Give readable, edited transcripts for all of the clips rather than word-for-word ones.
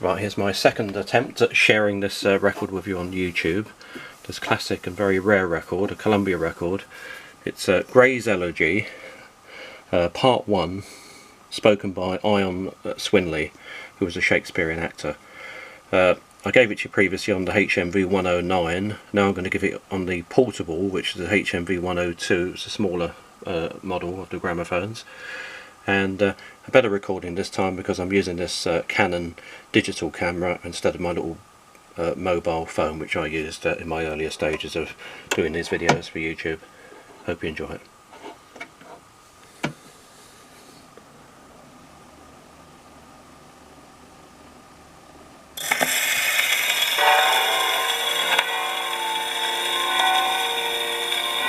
Right, here's my second attempt at sharing this record with you on YouTube. This classic and very rare record, a Columbia record. It's Gray's Elegy, Part 1, spoken by Ion Swinley, who was a Shakespearean actor. I gave it to you previously on the HMV 109. Now I'm going to give it on the Portable, which is the HMV 102. It's a smaller model of the gramophones. And a better recording this time because I'm using this Canon digital camera instead of my little mobile phone, which I used in my earlier stages of doing these videos for YouTube. Hope you enjoy it.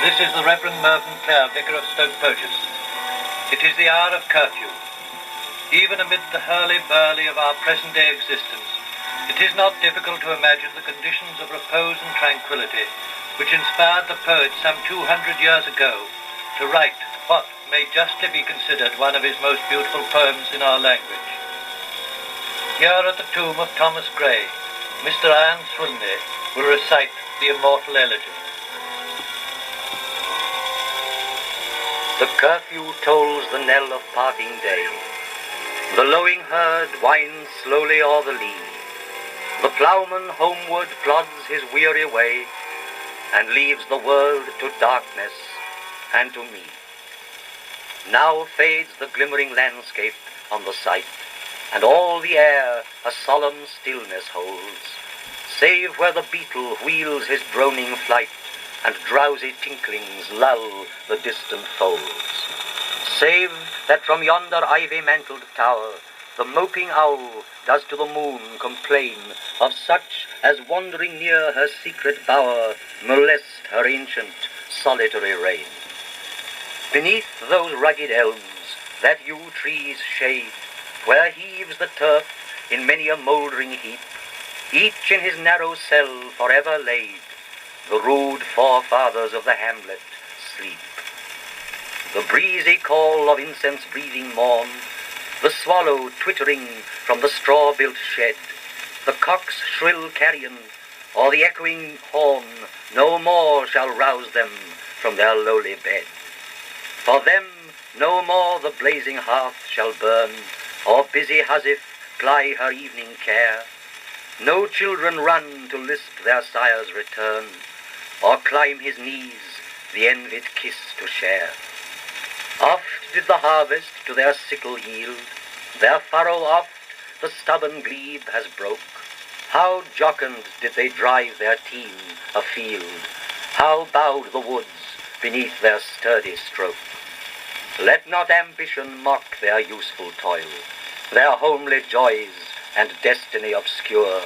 This is the Reverend Merton Clare, Vicar of Stoke Purchase. It is the hour of curfew. Even amid the hurly-burly of our present-day existence, it is not difficult to imagine the conditions of repose and tranquility which inspired the poet some 200 years ago to write what may justly be considered one of his most beautiful poems in our language. Here at the tomb of Thomas Gray, Mr. Ion Swinley will recite the immortal elegy. The curfew tolls the knell of parting day. The lowing herd winds slowly o'er the lea. The ploughman homeward plods his weary way, and leaves the world to darkness and to me. Now fades the glimmering landscape on the sight, and all the air a solemn stillness holds, save where the beetle wheels his droning flight, and drowsy tinklings lull the distant folds. Save that from yonder ivy-mantled tower the moping owl does to the moon complain of such as wandering near her secret bower molest her ancient solitary reign. Beneath those rugged elms that yew trees shade, where heaves the turf in many a mouldering heap, each in his narrow cell forever laid, the rude forefathers of the hamlet sleep. The breezy call of incense-breathing morn, the swallow twittering from the straw-built shed, the cock's shrill carrion, or the echoing horn, no more shall rouse them from their lowly bed. For them no more the blazing hearth shall burn, or busy housewife ply her evening care. No children run to lisp their sire's return, or climb his knees the envied kiss to share. Oft did the harvest to their sickle yield, their furrow oft the stubborn glebe has broke. How jocund did they drive their team afield, how bowed the woods beneath their sturdy stroke. Let not ambition mock their useful toil, their homely joys and destiny obscure,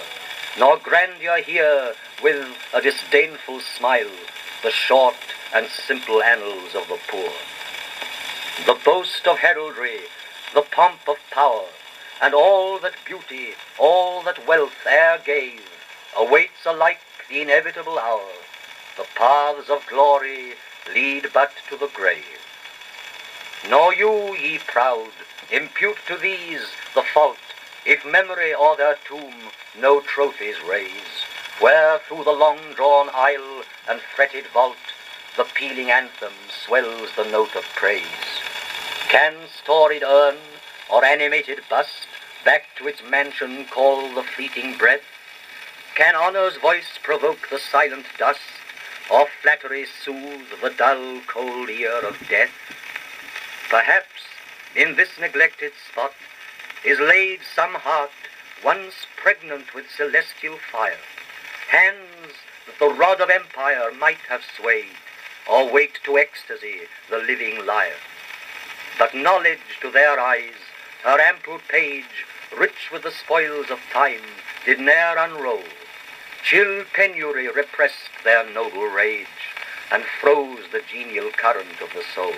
nor grandeur hear with a disdainful smile the short and simple annals of the poor. The boast of heraldry, the pomp of power, and all that beauty, all that wealth e'er gave, awaits alike the inevitable hour. The paths of glory lead but to the grave. Nor you, ye proud, impute to these the fault, if memory o'er their tomb no trophies raise, where through the long-drawn aisle and fretted vault the pealing anthem swells the note of praise. Can storied urn or animated bust back to its mansion call the fleeting breath? Can honor's voice provoke the silent dust, or flattery soothe the dull, cold ear of death? Perhaps in this neglected spot is laid some heart once pregnant with celestial fire, hands that the rod of empire might have swayed, or waked to ecstasy the living lyre. But knowledge to their eyes, her ample page, rich with the spoils of time, did ne'er unroll. Chill penury repressed their noble rage, and froze the genial current of the soul.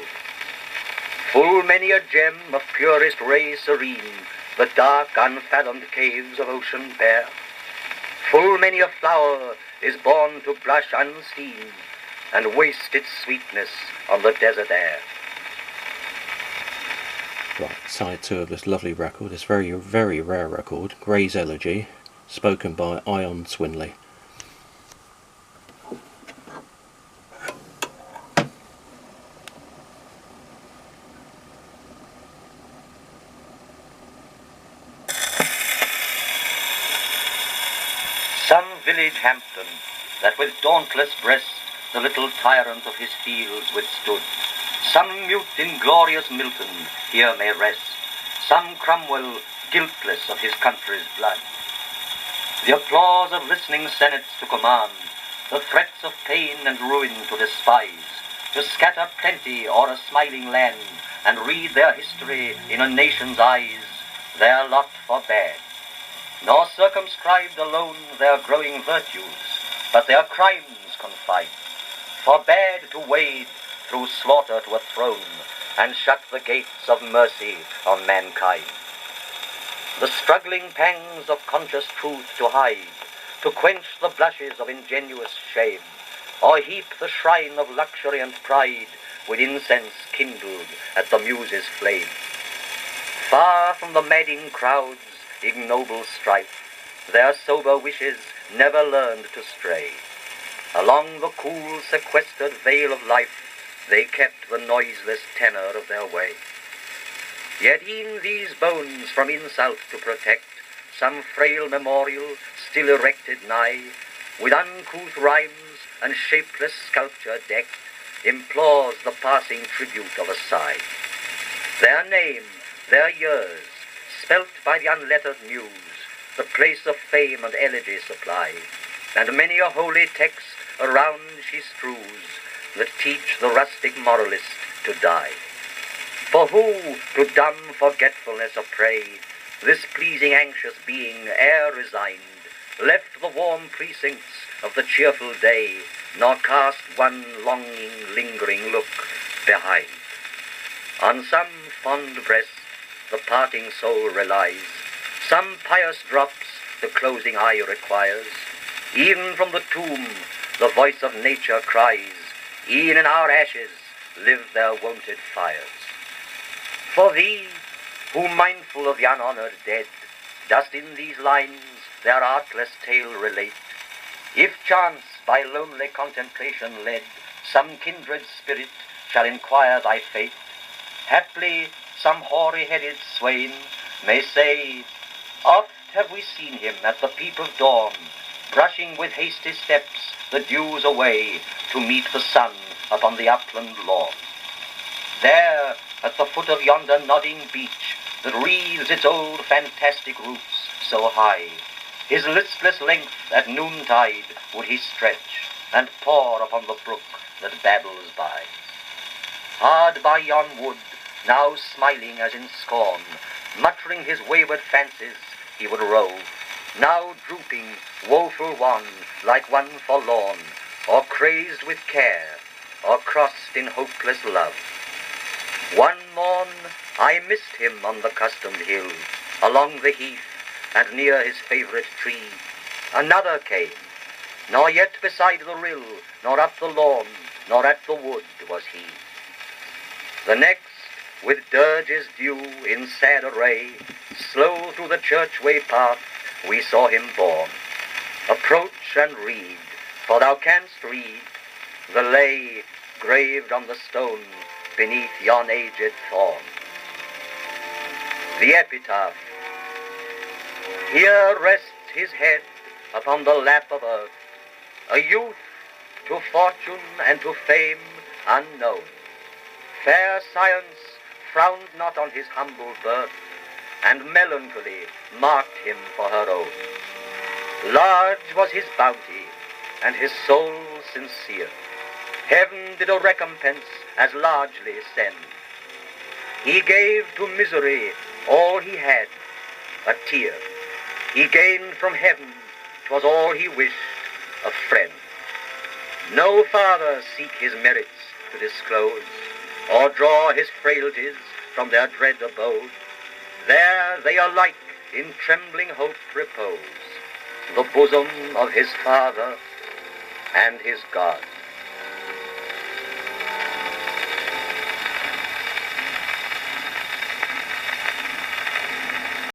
Full many a gem of purest ray serene the dark, unfathomed caves of ocean bear. Full many a flower is born to blush unseen, and waste its sweetness on the desert air. Right, side 2 of this lovely record, this very, very rare record, Gray's Elegy, spoken by Ion Swinley. Some village Hampton, that with dauntless breast the little tyrant of his fields withstood, some mute inglorious Milton here may rest, some Cromwell guiltless of his country's blood. The applause of listening senates to command, the threats of pain and ruin to despise, to scatter plenty o'er a smiling land, and read their history in a nation's eyes, their lot forbade. Nor circumscribed alone their growing virtues, but their crimes confined, forbade to wade through slaughter to a throne, and shut the gates of mercy on mankind. The struggling pangs of conscious truth to hide, to quench the blushes of ingenuous shame, or heap the shrine of luxury and pride with incense kindled at the muse's flame. Far from the madding crowd's ignoble strife, their sober wishes never learned to stray. Along the cool, sequestered vale of life, they kept the noiseless tenor of their way. Yet e'en these bones from insult to protect, some frail memorial still erected nigh, with uncouth rhymes and shapeless sculpture decked, implores the passing tribute of a sigh. Their name, their years, spelt by the unlettered muse, the place of fame and elegy supply, and many a holy text around she strews, that teach the rustic moralist to die. For who, to dumb forgetfulness a prey, this pleasing anxious being ere resigned, left the warm precincts of the cheerful day, nor cast one longing, lingering look behind? On some fond breast the parting soul relies, some pious drops the closing eye requires. Even from the tomb the voice of nature cries, e'en in our ashes live their wonted fires. For thee, who mindful of the unhonored dead, dost in these lines their artless tale relate, if chance by lonely contemplation led, some kindred spirit shall inquire thy fate, haply some hoary-headed swain may say, oft have we seen him at the peep of dawn, brushing with hasty steps the dews away, to meet the sun upon the upland lawn. There, at the foot of yonder nodding beech, that wreathes its old fantastic roots so high, his listless length at noontide would he stretch, and pore upon the brook that babbles by. Hard by yon wood, now smiling as in scorn, muttering his wayward fancies, he would rove, now drooping, woeful wan, like one forlorn, or crazed with care, or crossed in hopeless love. One morn I missed him on the customed hill, along the heath, and near his favourite tree. Another came, nor yet beside the rill, nor up the lawn, nor at the wood was he. The next, with dirges due in sad array, slow through the churchway path we saw him borne. Approach and read, for thou canst read the lay graved on the stone beneath yon aged thorn. The epitaph. Here rests his head upon the lap of earth, a youth to fortune and to fame unknown. Fair science frowned not on his humble birth, and melancholy marked him for her own. Large was his bounty, and his soul sincere. Heaven did a recompense as largely send. He gave to misery all he had, a tear. He gained from heaven, 'twas all he wished, a friend. No farther seek his merits to disclose, or draw his frailties from their dread abode. There they alike in trembling hope repose, the bosom of his Father and his God.